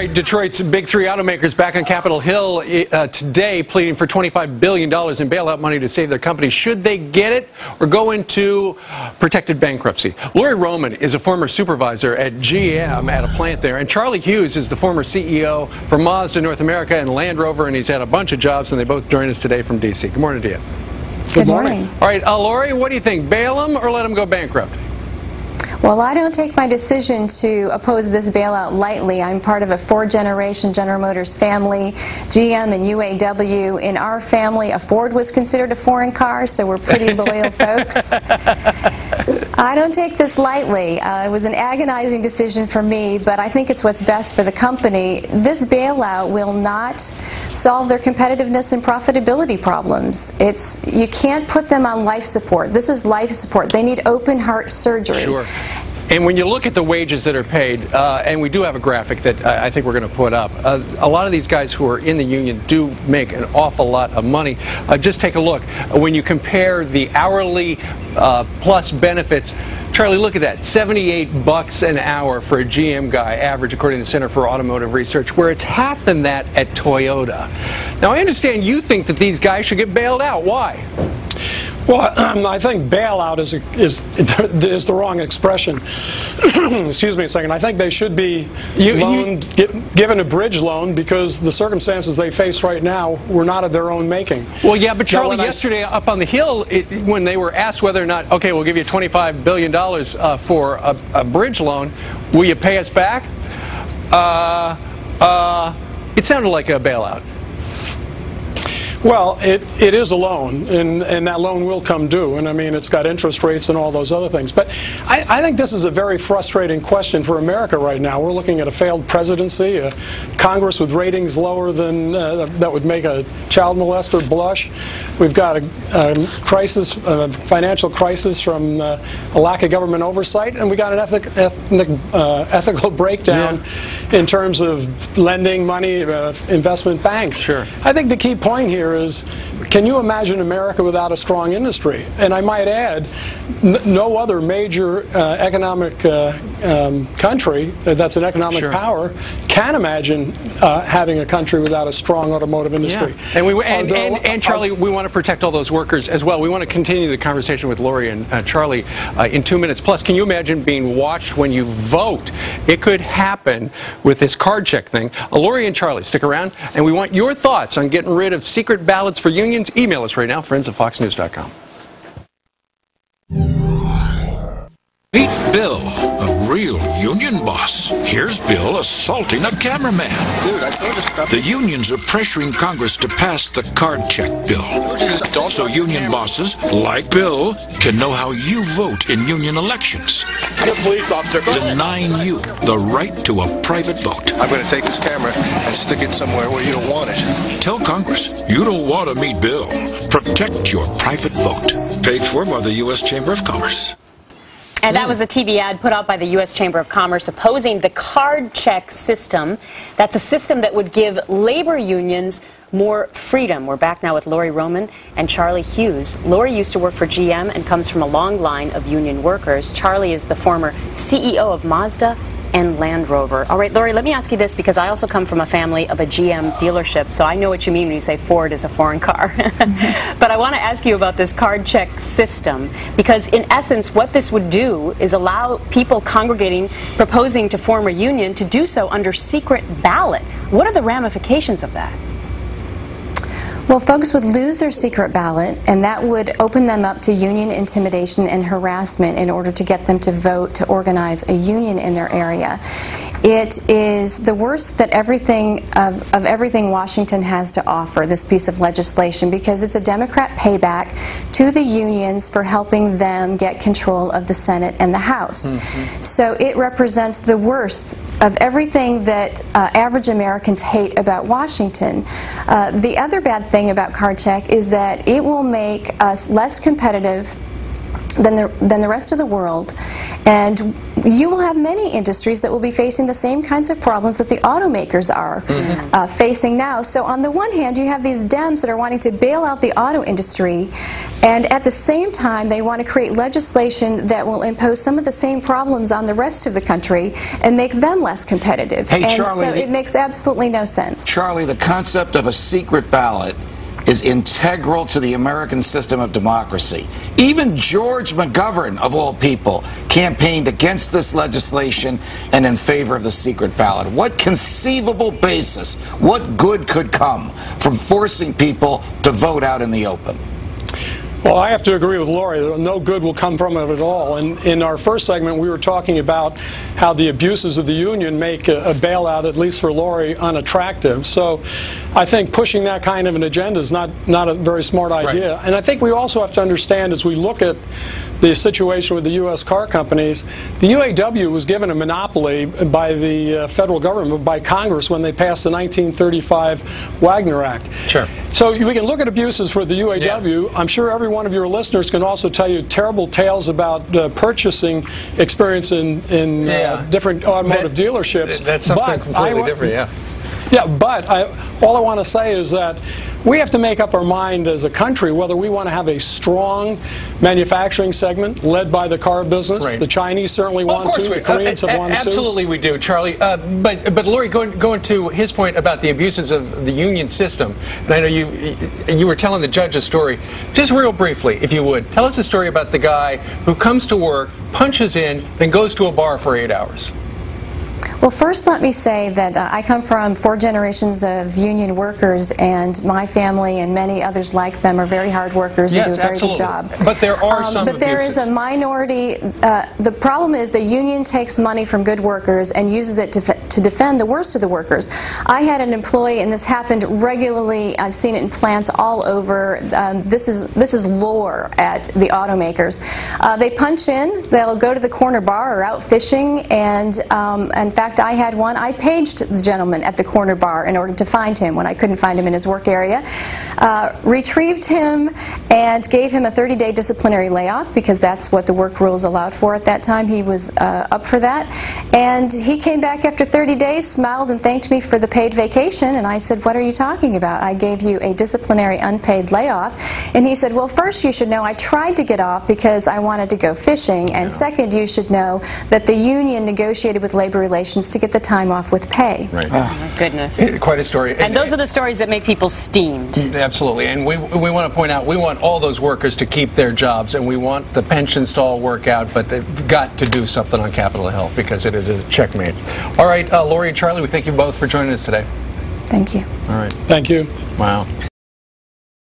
right, Detroit's big three automakers back on Capitol Hill today pleading for $25 billion in bailout money to save their company. Should they get it or go into protected bankruptcy? Lori Roman is a former supervisor at GM at a plant there, and Charlie Hughes is the former CEO for Mazda North America and Land Rover, and he's had a bunch of jobs, and they both join us today from D.C. Good morning to you. Good morning. All right, Lori, what do you think? Bail them or let them go bankrupt? Well, I don't take my decision to oppose this bailout lightly. I'm part of a four-generation General Motors family, GM and UAW. In our family, a Ford was considered a foreign car, so we're pretty loyal folks. I don't take this lightly. It was an agonizing decision for me, but I think it's what's best for the company. This bailout will not solve their competitiveness and profitability problems. You can't put them on life support. This is life support. They need open heart surgery. Sure. And when you look at the wages that are paid, and we do have a graphic that I think we're going to put up, a lot of these guys who are in the union do make an awful lot of money. Just take a look. When you compare the hourly plus benefits, Charlie, look at that, $78 an hour for a GM guy, average, according to the Center for Automotive Research, where it's half than that at Toyota. Now, I understand you think that these guys should get bailed out. Why? Well, I think bailout is the wrong expression. Excuse me a second. I think they should be given a bridge loan because the circumstances they face right now were not of their own making. Well, yeah, but Charlie, yesterday up on the Hill, when they were asked whether or not, okay, we'll give you $25 billion for a bridge loan, will you pay us back? It sounded like a bailout. Well, it is a loan, and that loan will come due, and I mean it's got interest rates and all those other things. But I think this is a very frustrating question for America right now. We're looking at a failed presidency, a Congress with ratings lower than that would make a child molester blush. We've got a crisis, a financial crisis from a lack of government oversight, and we got an ethical breakdown in terms of lending money, investment banks. Sure. I think the key point here is, can you imagine America without a strong industry? And I might add, no other major economic country that's an economic power can imagine having a country without a strong automotive industry. Yeah. And Charlie, we want to protect all those workers as well. We want to continue the conversation with Lori and Charlie in 2 minutes. Plus, can you imagine being watched when you vote? It could happen with this card check thing. Lori and Charlie, stick around, and we want your thoughts on getting rid of secret ballots for unions. Email us right now, friends@foxnews.com. Meet Bill, a real union boss. Here's Bill assaulting a cameraman. Dude, I told you stop. The unions are pressuring Congress to pass the card check bill. So union bosses, like Bill, can know how you vote in union elections. You're a police officer. Denying you the right to a private vote. I'm going to take this camera and stick it somewhere where you don't want it. Tell Congress you don't want to meet Bill. Protect your private vote. Paid for by the U.S. Chamber of Commerce. And that was a TV ad put out by the U.S. Chamber of Commerce opposing the card check system. That's a system that would give labor unions more freedom. We're back now with Lori Roman and Charlie Hughes. Lori used to work for GM and comes from a long line of union workers. Charlie is the former CEO of Mazda and Land Rover. All right, Lori, let me ask you this, because I also come from a family of a GM dealership, so I know what you mean when you say Ford is a foreign car. But I want to ask you about this card check system, because in essence what this would do is allow people congregating, proposing to form a union, to do so under secret ballot. What are the ramifications of that? Well, folks would lose their secret ballot, and that would open them up to union intimidation and harassment in order to get them to vote to organize a union in their area. It is the worst that everything Washington has to offer, this piece of legislation, because it's a Democrat payback to the unions for helping them get control of the Senate and the House. So it represents the worst of everything that average Americans hate about Washington. The other bad thing about card check is that it will make us less competitive than the rest of the world, and you will have many industries that will be facing the same kinds of problems that the automakers are facing now. So on the one hand, you have these Dems that are wanting to bail out the auto industry, and at the same time, they want to create legislation that will impose some of the same problems on the rest of the country and make them less competitive. Hey, and Charlie, so it makes absolutely no sense. Charlie, the concept of a secret ballot is integral to the American system of democracy. Even George McGovern, of all people, campaigned against this legislation and in favor of the secret ballot. What conceivable basis, what good could come from forcing people to vote out in the open? Well, I have to agree with Lori. No good will come from it at all. And in our first segment, we were talking about how the abuses of the union make a bailout, at least for Lori, unattractive. So I think pushing that kind of an agenda is not a very smart idea. Right. And I think we also have to understand, as we look at the situation with the U.S. car companies, the UAW was given a monopoly by the federal government, by Congress, when they passed the 1935 Wagner Act. Sure. So we can look at abuses for the UAW. Yeah. I'm sure every one of your listeners can also tell you terrible tales about purchasing experience in different automotive dealerships. That's something completely different, yeah. Yeah, but all I want to say is that we have to make up our mind as a country whether we want to have a strong manufacturing segment led by the car business. Right. The Chinese certainly want to. The Koreans have wanted to. Absolutely we do, Charlie. But Lori, going to his point about the abuses of the union system, and I know you were telling the judge a story. Just real briefly, if you would, tell us a story about the guy who comes to work, punches in, then goes to a bar for 8 hours. Well, first let me say that I come from 4 generations of union workers, and my family and many others like them are very hard workers and do a very good job. But there are some But there is a minority. The problem is the union takes money from good workers and uses it to defend the worst of the workers. I had an employee, and this happened regularly. I've seen it in plants all over. This is lore at the automakers. They punch in. They'll go to the corner bar or out fishing, and in fact, I had one. I paged the gentleman at the corner bar in order to find him when I couldn't find him in his work area, retrieved him, and gave him a 30-day disciplinary layoff because that's what the work rules allowed for at that time. He was up for that. And he came back after 30 days, smiled, and thanked me for the paid vacation. And I said, "What are you talking about? I gave you a disciplinary unpaid layoff." And he said, "Well, first you should know I tried to get off because I wanted to go fishing. And second, you should know that the union negotiated with labor relations to get the time off with pay." Right. Oh, my goodness. Quite a story. And those are the stories that make people steamed. Absolutely. And we want to point out, we want all those workers to keep their jobs, and we want the pensions to all work out, but they've got to do something on Capitol Hill because it is a checkmate. All right, Lori and Charlie, we thank you both for joining us today. Thank you. All right. Thank you. Wow.